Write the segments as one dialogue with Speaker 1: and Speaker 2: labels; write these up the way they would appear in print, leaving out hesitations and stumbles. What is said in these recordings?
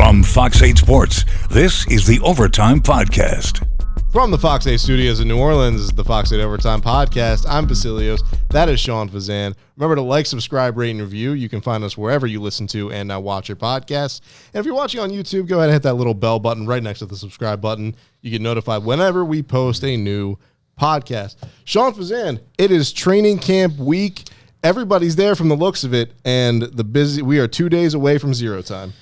Speaker 1: From Fox 8 Sports, this is the Overtime Podcast.
Speaker 2: From the Fox 8 studios in New Orleans, the Fox 8 Overtime Podcast. I'm Vasilios. That is Sean Fazan. Remember to like, subscribe, rate, and review. You can find us wherever you listen to and watch your podcasts. And if you're watching on YouTube, go ahead and hit that little bell button right next to the subscribe button. You get notified whenever we post a new podcast. Sean Fazan, it is training camp week. Everybody's there from the looks of it, and we are 2 days away from zero time.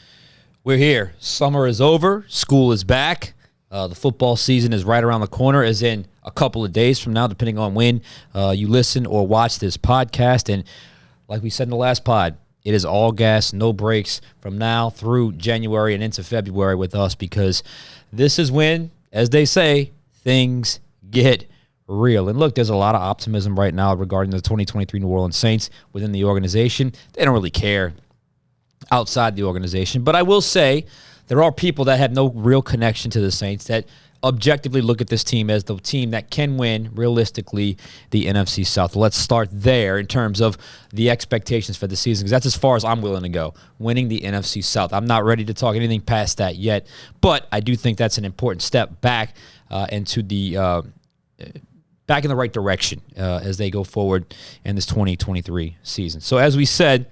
Speaker 3: We're here. Summer is over. School is back. The football season is right around the corner, as in a couple of days from now, depending on when you listen or watch this podcast. And like we said in the last pod, it is all gas, no brakes from now through January and into February with us, because this is when, as they say, things get real. And look, there's a lot of optimism right now regarding the 2023 New Orleans Saints within the organization. They don't really care outside the organization. But I will say there are people that have no real connection to the Saints that objectively look at this team as the team that can win, realistically, the NFC South. Let's start there in terms of the expectations for the season, because that's as far as I'm willing to go, winning the NFC South. I'm not ready to talk anything past that yet, but I do think that's an important step back into the back in the right direction as they go forward in this 2023 season. So as we said,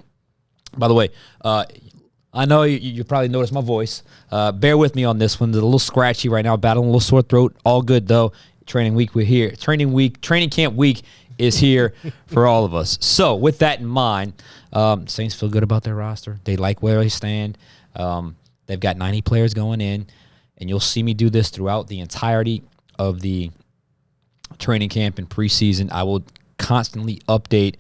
Speaker 3: by the way, I know you probably noticed my voice. Bear with me on this one. It's a little scratchy right now, battling a little sore throat. All good, though. Training week, we're here. Training camp week is here for all of us. So with that in mind, Saints feel good about their roster. They like where they stand. They've got 90 players going in, and you'll see me do this throughout the entirety of the training camp and preseason. I will constantly update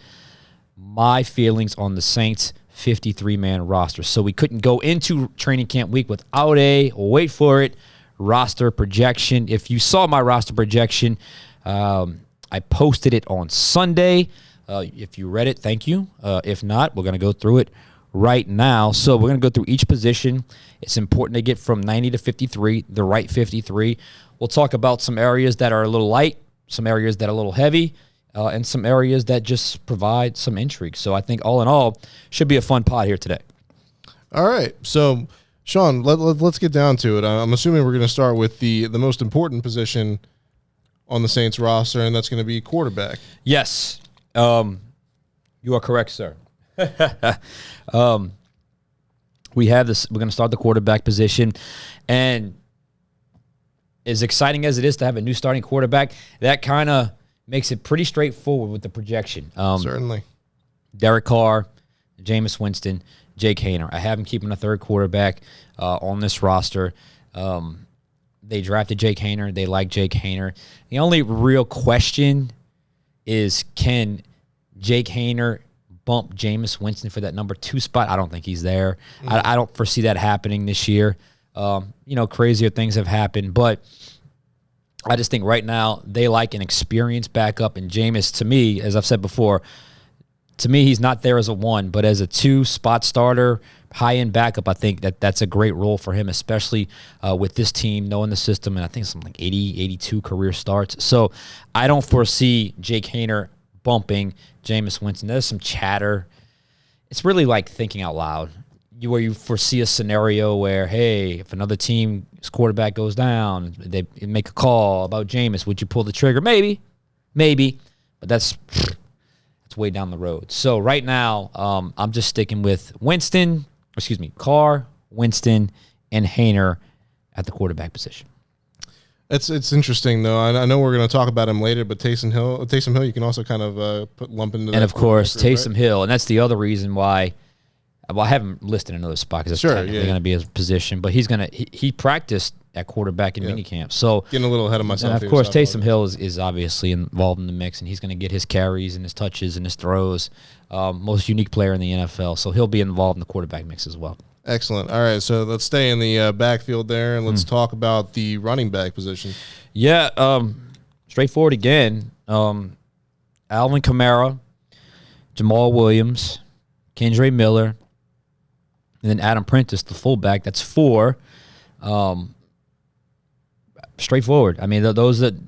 Speaker 3: my feelings on the Saints 53-man roster. So we couldn't go into training camp week without wait for it, roster projection. If you saw my roster projection, I posted it on Sunday. If you read it, thank you. If not, we're going to go through it right now. So we're going to go through each position. It's important to get from 90 to 53, the right 53. We'll talk about some areas that are a little light, some areas that are a little heavy, and some areas that just provide some intrigue. So I think all in all, should be a fun pod here today.
Speaker 2: All right. So, Sean, let's get down to it. I'm assuming we're going to start with the most important position on the Saints roster, and that's going to be quarterback.
Speaker 3: Yes. You are correct, sir. We have this. We're going to start the quarterback position, and as exciting as it is to have a new starting quarterback, that kind of makes it pretty straightforward with the projection.
Speaker 2: Certainly.
Speaker 3: Derek Carr, Jameis Winston, Jake Haener. I have him keeping a third quarterback on this roster. They drafted Jake Haener. They like Jake Haener. The only real question is, can Jake Haener bump Jameis Winston for that number 2 spot? I don't think he's there. I don't foresee that happening this year. Crazier things have happened, but I just think right now they like an experienced backup, and Jameis, to me, as I've said before, to me he's not there as a 1, but as a 2-spot starter, high-end backup, I think that's a great role for him, especially with this team, knowing the system, and I think something like 80, 82 career starts. So I don't foresee Jake Haener bumping Jameis Winston. There's some chatter. It's really like thinking out loud. Where you foresee a scenario where, hey, if another team's quarterback goes down, they make a call about Jameis, would you pull the trigger? Maybe, but that's way down the road. So right now, I'm just sticking with Carr, Winston, and Haener at the quarterback position.
Speaker 2: It's interesting though. I know we're going to talk about him later, but Taysom Hill, you can also kind of lump into that.
Speaker 3: And of course, Taysom Hill, and that's the other reason why. Well, I haven't listed another spot because it's technically going to be his position, but he practiced at quarterback in minicamp. So
Speaker 2: getting a little ahead of myself.
Speaker 3: And of course, Taysom Hill is obviously involved in the mix, and he's going to get his carries and his touches and his throws. Most unique player in the NFL, so he'll be involved in the quarterback mix as well.
Speaker 2: Excellent. All right, so let's stay in the backfield there, and let's talk about the running back position.
Speaker 3: Yeah, straightforward again. Alvin Kamara, Jamal Williams, Kendre Miller, and then Adam Prentice, the fullback. That's 4. Straightforward. I mean, those that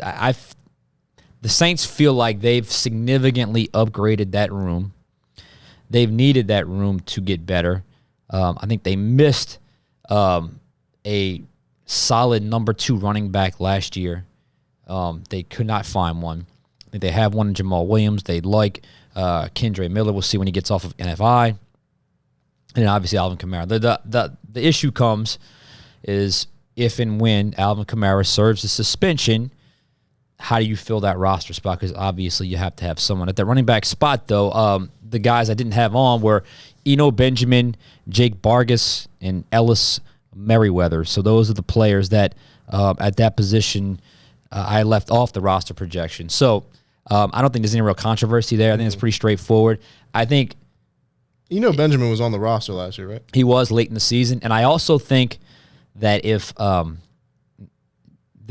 Speaker 3: the Saints feel like they've significantly upgraded that room. They've needed that room to get better. I think they missed a solid number 2 running back last year. They could not find one. I think they have one in Jamal Williams. They like Kendre Miller. We'll see when he gets off of NFI. And then obviously Alvin Kamara. The issue comes is if and when Alvin Kamara serves the suspension, how do you fill that roster spot? Because obviously you have to have someone. At that running back spot, though, the guys I didn't have on were Eno Benjamin, Jake Vargas, and Ellis Merriweather. So those are the players that at that position I left off the roster projection. So I don't think there's any real controversy there. I think it's pretty straightforward. I think
Speaker 2: Benjamin was on the roster last year, right?
Speaker 3: He was late in the season. And I also think that if the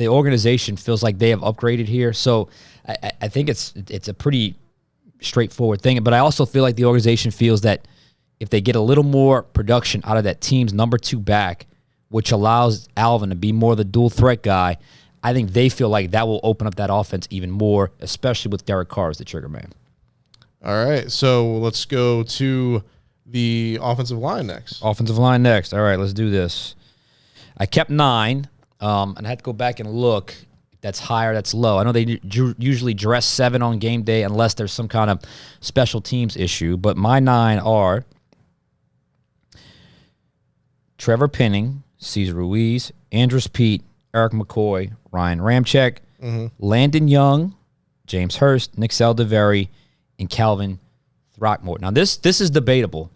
Speaker 3: organization feels like they have upgraded here, so I think it's a pretty straightforward thing. But I also feel like the organization feels that if they get a little more production out of that team's number 2 back, which allows Alvin to be more the dual threat guy, I think they feel like that will open up that offense even more, especially with Derek Carr as the trigger man.
Speaker 2: All right, so let's go to the offensive line next.
Speaker 3: Offensive line next. All right, let's do this. I kept 9, and I had to go back and look. That's higher, that's low. I know they usually dress 7 on game day unless there's some kind of special teams issue, but my 9 are Trevor Penning, Cesar Ruiz, Andrus Peat, Eric McCoy, Ryan Ramczyk, Landon Young, James Hurst, Nick Saldiveri, and Calvin Throckmorton. Now, this is debatable.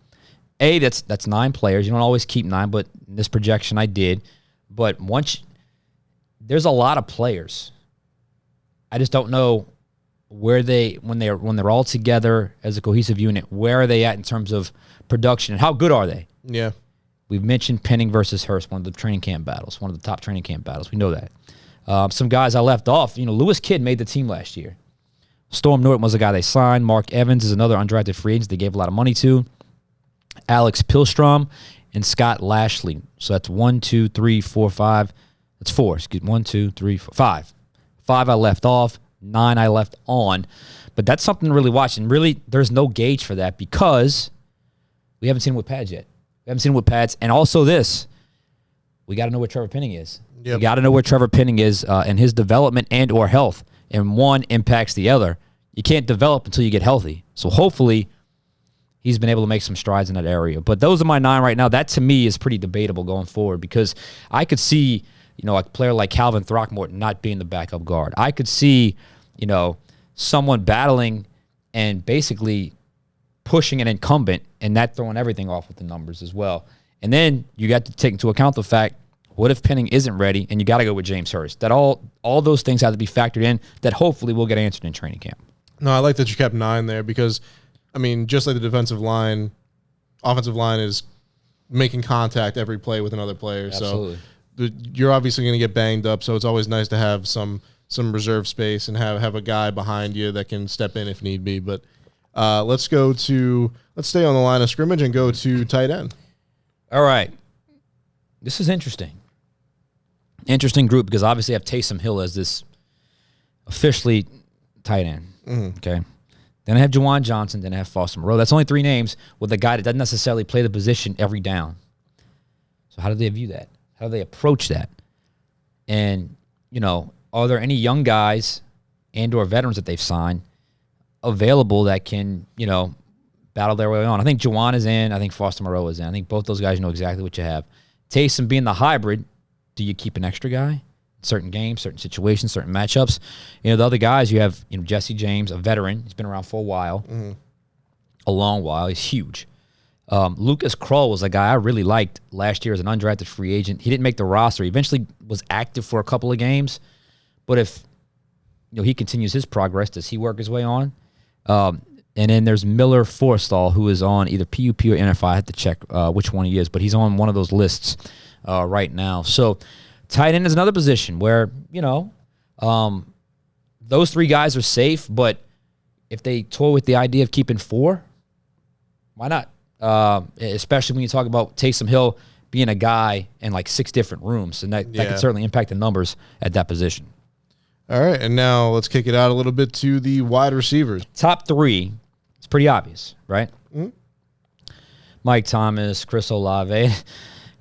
Speaker 3: That's 9 players. You don't always keep 9, but in this projection I did. But there's a lot of players. I just don't know where when they're all together as a cohesive unit, where are they at in terms of production and how good are they?
Speaker 2: Yeah.
Speaker 3: We've mentioned Penning versus Hurst, one of the training camp battles, one of the top training camp battles. We know that. Some guys I left off, Lewis Kidd made the team last year. Storm Norton was a guy they signed. Mark Evans is another undrafted free agent they gave a lot of money to. Alex Pilstrom and Scott Lashley. So that's 1, 2, 3, 4, 5. That's 4. Excuse me. 1, 2, 3, 4, 5. 5 I left off. 9 I left on. But that's something to really watch. And really, there's no gauge for that because we haven't seen him with pads yet. We haven't seen him with pads. And also this, we got to know where Trevor Penning is.
Speaker 2: Yep.
Speaker 3: We got to know where Trevor Penning is in his development and or health. And one impacts the other. You can't develop until you get healthy. So hopefully he's been able to make some strides in that area. But those are my 9 right now. That, to me, is pretty debatable going forward because I could see, a player like Calvin Throckmorton not being the backup guard. I could see, someone battling and basically pushing an incumbent and that throwing everything off with the numbers as well. And then you got to take into account the fact, what if Penning isn't ready and you got to go with James Hurst? That all those things have to be factored in that hopefully will get answered in training camp.
Speaker 2: No, I like that you kept 9 there because, just like the defensive line, offensive line is making contact every play with another player.
Speaker 3: Absolutely.
Speaker 2: So you're obviously going to get banged up, so it's always nice to have some reserve space and have a guy behind you that can step in if need be. But let's stay on the line of scrimmage and go to tight end.
Speaker 3: All right. This is interesting. Interesting group because obviously I have Taysom Hill as this officially tight end. Okay. Then I have Juwan Johnson. Then I have Foster Moreau. That's only 3 names with a guy that doesn't necessarily play the position every down. So how do they view that? How do they approach that? And, are there any young guys and or veterans that they've signed available that can, battle their way on? I think Juwan is in. I think Foster Moreau is in. I think both those guys know exactly what you have. Taysom being the hybrid, do you keep an extra guy? Certain games, certain situations, certain matchups. The other guys, you have Jesse James, a veteran. He's been around for a while, a long while. He's huge. Lucas Krull was a guy I really liked last year as an undrafted free agent. He didn't make the roster. He eventually was active for a couple of games. But if he continues his progress, does he work his way on? And then there's Miller Forstall, who is on either PUP or NFI. I have to check which one he is, but he's on one of those lists right now. So tight end is another position where, those 3 guys are safe, but if they toy with the idea of keeping 4, why not? Especially when you talk about Taysom Hill being a guy in like 6 different rooms, and that could certainly impact the numbers at that position.
Speaker 2: All right, and now let's kick it out a little bit to the wide receivers.
Speaker 3: Top 3, it's pretty obvious, right? Mike Thomas, Chris Olave.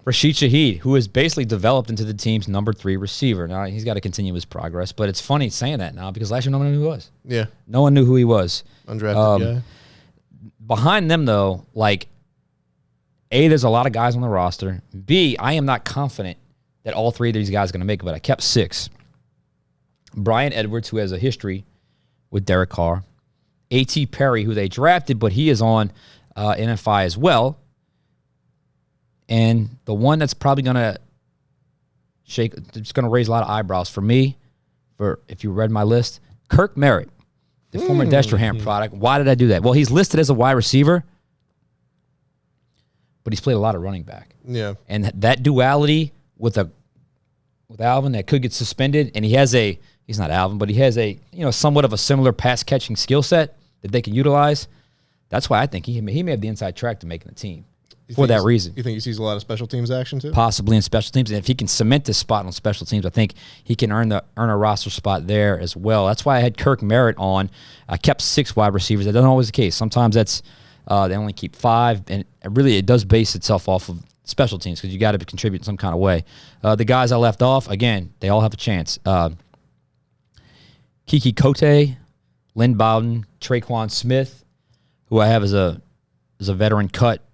Speaker 3: Rashid Shaheed, who has basically developed into the team's number 3 receiver. Now, he's got to continue his progress, but it's funny saying that now because last year no one knew who he was.
Speaker 2: Yeah.
Speaker 3: No one knew who he was.
Speaker 2: Undrafted guy.
Speaker 3: Behind them, though, like, A, there's a lot of guys on the roster. B, I am not confident that all 3 of these guys are going to make it, but I kept 6. Brian Edwards, who has a history with Derek Carr. A.T. Perry, who they drafted, but he is on NFI as well. And the one that's probably going to it's going to raise a lot of eyebrows for me, if you read my list, Kirk Merritt, the former Destrehan product. Why did I do that? Well, he's listed as a wide receiver, but he's played a lot of running back.
Speaker 2: Yeah.
Speaker 3: And that duality with Alvin that could get suspended, and he's not Alvin, but he has somewhat of a similar pass catching skill set that they can utilize. That's why I think he may have the inside track to making the team for that reason.
Speaker 2: You think he sees a lot of special teams action too?
Speaker 3: Possibly in special teams. And if he can cement this spot on special teams, I think he can earn a roster spot there as well. That's why I had Kirk Merritt on. I kept 6 wide receivers. That doesn't always the case. Sometimes they only keep 5, and it does base itself off of special teams because you got to contribute in some kind of way. The guys I left off, again, they all have a chance. Kiki Kote, Lynn Bowden, Traquan Smith, who I have as a veteran cut.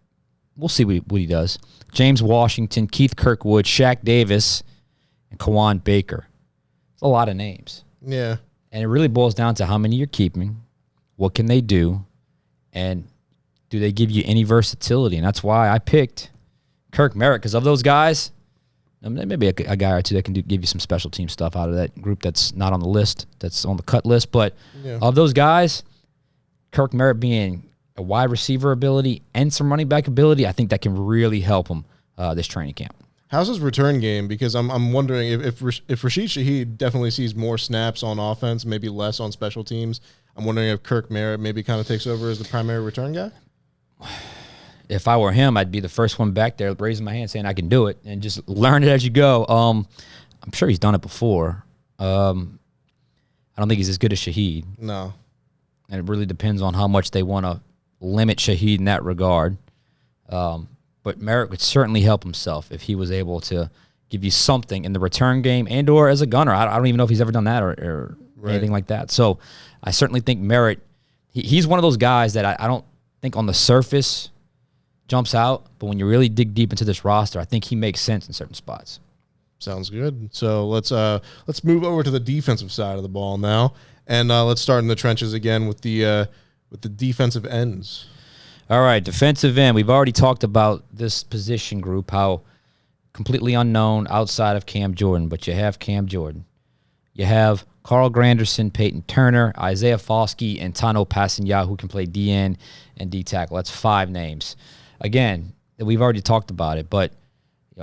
Speaker 3: We'll see what he does. James Washington, Keith Kirkwood, Shaq Davis, and Kawan Baker. It's a lot of names.
Speaker 2: Yeah.
Speaker 3: And it really boils down to how many you're keeping, what can they do, and do they give you any versatility? And that's why I picked Kirk Merritt, because of those guys, maybe a guy or two that can give you some special team stuff out of that group that's not on the list, that's on the cut list. But of those guys, Kirk Merritt being a wide receiver ability and some running back ability, I think that can really help him this training camp.
Speaker 2: How's his return game? Because I'm wondering if Rashid Shaheed definitely sees more snaps on offense, maybe less on special teams. I'm wondering if Kirk Merritt maybe kind of takes over as the primary return guy.
Speaker 3: If I were him, I'd be the first one back there raising my hand saying I can do it and just learn it as you go. I'm sure he's done it before. I don't think he's as good as Shaheed.
Speaker 2: No.
Speaker 3: And it really depends on how much they want to limit Shaheed in that regard. But Merritt would certainly help himself if he was able to give you something in the return game and or as a gunner. I don't even know if he's ever done that or anything like that. So I certainly think Merritt, he's one of those guys that I don't think on the surface jumps out, but when you really dig deep into this roster, I think he makes sense in certain spots.
Speaker 2: Sounds good. So let's move over to the defensive side of the ball now, and let's start in the trenches again with the defensive ends.
Speaker 3: All right, defensive end. We've already talked about this position group, how completely unknown outside of Cam Jordan, but you have Cam Jordan. You have Carl Granderson, Peyton Turner, Isaiah Foskey, and Tano Passanha, who can play DN and D tackle. That's 5 names. Again, we've already talked about it, but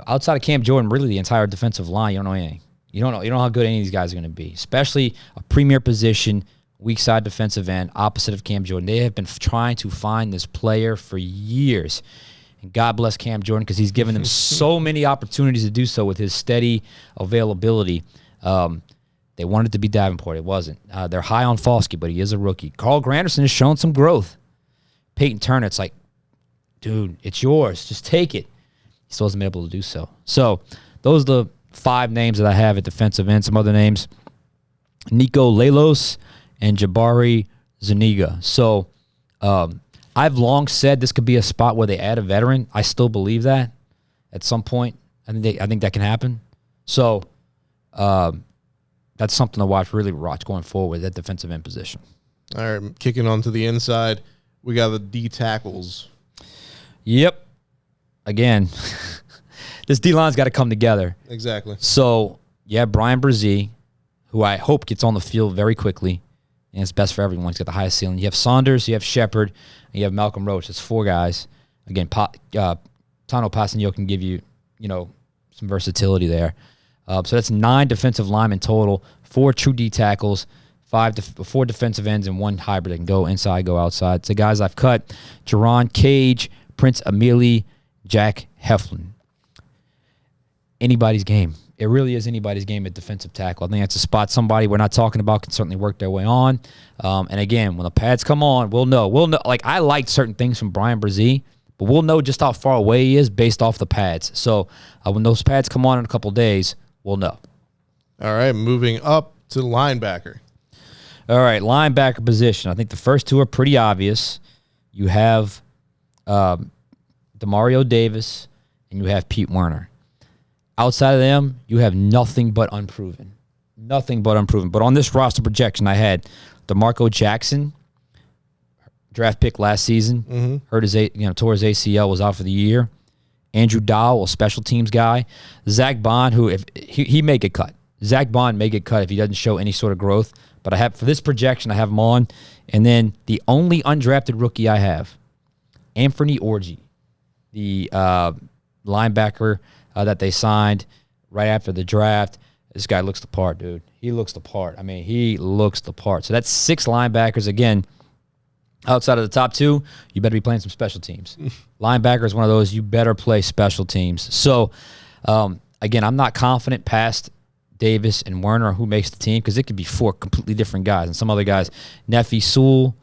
Speaker 3: outside of Cam Jordan, really the entire defensive line, you don't know anything. You don't know how good any of these guys are going to be, especially a premier position, weak side defensive end, opposite of Cam Jordan. They have been trying to find this player for years. And God bless Cam Jordan because he's given them so many opportunities to do so with his steady availability. They wanted it to be Davenport. It wasn't. They're high on Foskey, but he is a rookie. Carl Granderson has shown some growth. Peyton Turner, it's like, dude, it's yours. Just take it. He still hasn't been able to do so. So those are the 5 names that I have at defensive end. Some other names, Nico Lelos and Jabari Zuniga. So I've long said this could be a spot where they add a veteran. I still believe that at some point. I think that can happen. So that's something to watch going forward, that defensive end position.
Speaker 2: All right, kicking on to the inside, we got the D tackles.
Speaker 3: Yep. Again, this D-line's got to come together.
Speaker 2: Exactly.
Speaker 3: So, yeah, Brian Brzee, who I hope gets on the field very quickly, and it's best for everyone. He's got the highest ceiling. You have Saunders, you have Shepard, and you have Malcolm Roach. That's 4 guys. Again, Tano Passanha can give you, some versatility there. So that's 9 defensive linemen total, 4 true D tackles, 4 defensive ends, and 1 hybrid that can go inside, go outside. So guys I've cut, Jerron Cage, Prince Emili, Jack Heflin. Anybody's game. It really is anybody's game at defensive tackle. I think that's a spot somebody we're not talking about can certainly work their way on. And again, when the pads come on, we'll know. Like, I liked certain things from Brian Brzee, But we'll know just how far away he is based off the pads. So when those pads come on in a couple of days, we'll know.
Speaker 2: All right, moving up to linebacker.
Speaker 3: All right, linebacker position. I think the first two are pretty obvious. You have Demario Davis and you have Pete Werner. Outside of them, you have nothing but unproven. Nothing but unproven. But on this roster projection, I had DeMarco Jackson, draft pick last season, hurt his tore his ACL, was out for the year. Andrew Dowell, a special teams guy. Zach Bond, who if he may get cut. Zach Bond may get cut if he doesn't show any sort of growth. But I have for this projection, I have him on. And then the only undrafted rookie I have, Anthony Orji, the linebacker that they signed right after the draft. This guy looks the part, dude. He looks the part. I mean, he looks the part. So that's 6 linebackers. Again, outside of the top 2, you better be playing some special teams. Linebacker is one of those, you better play special teams. So, again, I'm not confident past Davis and Werner who makes the team because it could be 4 completely different guys. And some other guys, Nefi Sewell,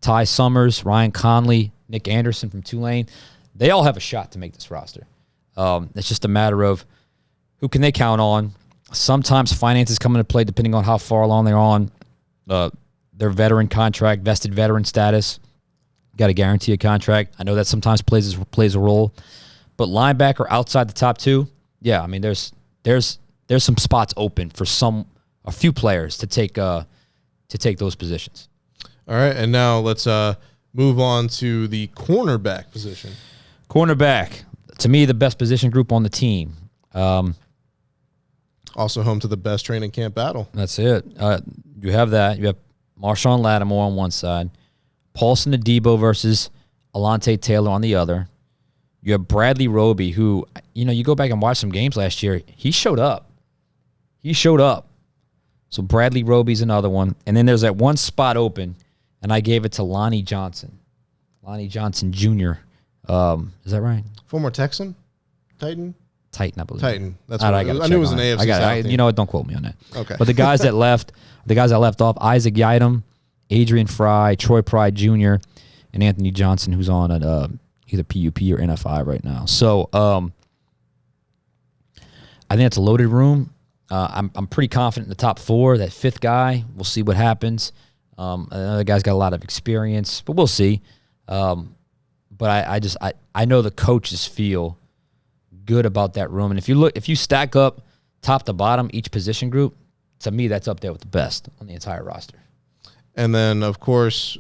Speaker 3: Ty Summers, Ryan Conley, Nick Anderson from Tulane, they all have a shot to make this roster. It's just a matter of who can they count on. Sometimes finances come into play depending on how far along they're on their veteran contract, vested veteran status. Got to guarantee a contract. I know that sometimes plays a role. But linebacker outside the top 2, yeah, I mean there's some spots open for a few players to take those positions.
Speaker 2: All right, and now let's move on to the cornerback position.
Speaker 3: Cornerback, to me, the best position group on the team.
Speaker 2: Also home to the best training camp battle.
Speaker 3: That's it. You have that. You have Marshawn Lattimore on one side, Paulson Adebo versus Alontae Taylor on the other. You have Bradley Roby, who, you go back and watch some games last year. He showed up. So Bradley Roby's another one. And then there's that one spot open, and I gave it to Lonnie Johnson. Lonnie Johnson Jr. Is that right?
Speaker 2: Former Texan? Titan,
Speaker 3: I believe.
Speaker 2: Titan. That's what
Speaker 3: I
Speaker 2: knew it was an AFC South team.
Speaker 3: You know what? Don't quote me on that.
Speaker 2: Okay.
Speaker 3: But the guys that left off, Isaac Yiadom, Adrian Fry, Troy Pride Jr., and Anthony Johnson, who's on at either PUP or NFI right now. So I think it's a loaded room. I'm pretty confident in the top 4. That 5th guy, we'll see what happens. Another guy's got a lot of experience, but we'll see. But I know the coaches feel good about that room. And if you stack up top to bottom each position group, to me that's up there with the best on the entire roster.
Speaker 2: And then of course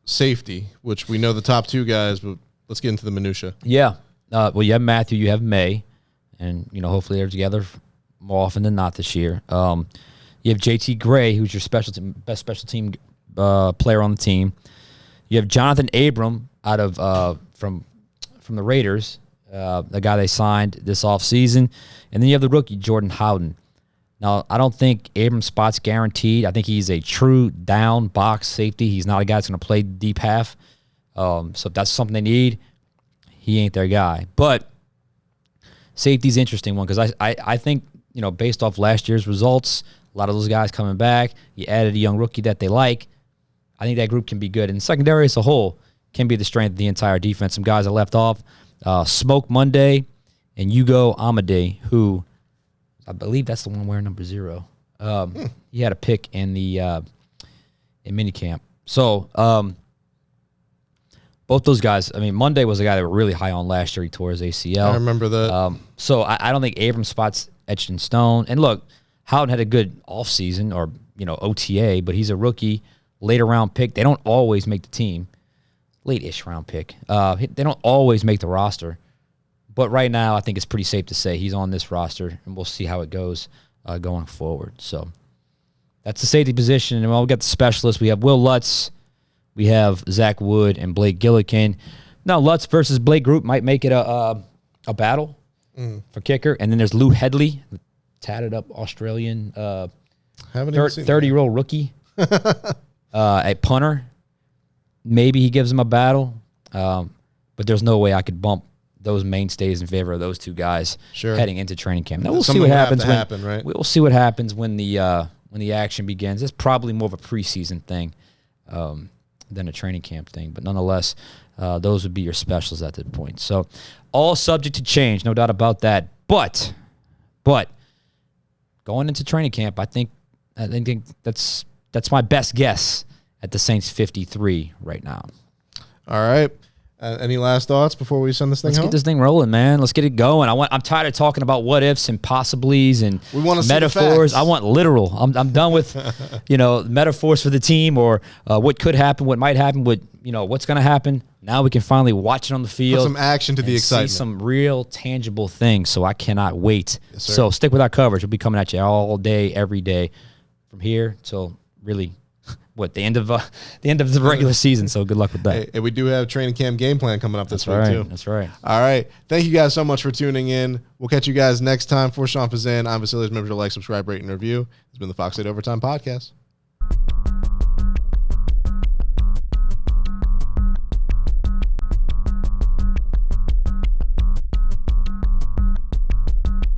Speaker 2: safety, which we know the top 2 guys, but let's get into the minutia.
Speaker 3: Yeah. Well, you have Matthew, you have May, and hopefully they're together more often than not this year. You have JT Gray, who's your best special team player on the team. You have Jonathan Abram out of from the Raiders, the guy they signed this offseason. And then you have the rookie, Jordan Howden. Now, I don't think Abram's spot's guaranteed. I think he's a true down box safety. He's not a guy that's going to play deep half. So if that's something they need, he ain't their guy. But safety's an interesting one because I think, based off last year's results, a lot of those guys coming back, you added a young rookie that they like. I think that group can be good. And secondary as a whole can be the strength of the entire defense. Some guys that left off, Smoke Monday and Hugo Amade, who I believe that's the one wearing number 0. He had a pick in the in minicamp. So both those guys, I mean, Monday was a guy that were really high on last year. He tore his ACL.
Speaker 2: I remember that.
Speaker 3: So I don't think Abram's spot's etched in stone. And look, Howden had a good offseason or, OTA, but he's a rookie, later round pick. They don't always make the team. Late-ish round pick. They don't always make the roster. But right now, I think it's pretty safe to say he's on this roster, and we'll see how it goes going forward. So that's the safety position. And we'll get the specialists. We have Will Lutz, we have Zach Wood, and Blake Gillikin. Now, Lutz versus Blake Group might make it a battle for kicker. And then there's Lou Headley, tatted up Australian 30-year-old rookie, a punter. Maybe he gives him a battle, but there's no way I could bump those mainstays in favor of those 2 guys heading into training camp. Now we'll see what happens. We'll see what happens when the action begins. It's probably more of a preseason thing than a training camp thing. But nonetheless, those would be your specials at that point. So all subject to change, no doubt about that. But going into training camp, I think that's my best guess at the Saints 53 right now.
Speaker 2: All right. Any last thoughts before we send this thing
Speaker 3: Let's
Speaker 2: home?
Speaker 3: get this thing rolling, man. Let's get it going. I'm tired of talking about what ifs and possibilities and
Speaker 2: We wanna see the
Speaker 3: metaphors.
Speaker 2: facts.
Speaker 3: I want literal. I'm done with metaphors for the team or what could happen, what might happen, what's going to happen. Now we can finally watch it on the field.
Speaker 2: Put some action to the
Speaker 3: and
Speaker 2: excitement.
Speaker 3: See some real tangible things. So I cannot wait.
Speaker 2: Yes, sir.
Speaker 3: So stick with our coverage. We'll be coming at you all day, every day, from here till really. The end of the regular season. So good luck with that.
Speaker 2: Hey, and we do have training camp game plan coming up this week too.
Speaker 3: That's right.
Speaker 2: All right. Thank you guys so much for tuning in. We'll catch you guys next time. For Sean Fazan, I'm Vasilios. Remember to like, subscribe, rate, and review. It's been the Fox 8 Overtime Podcast.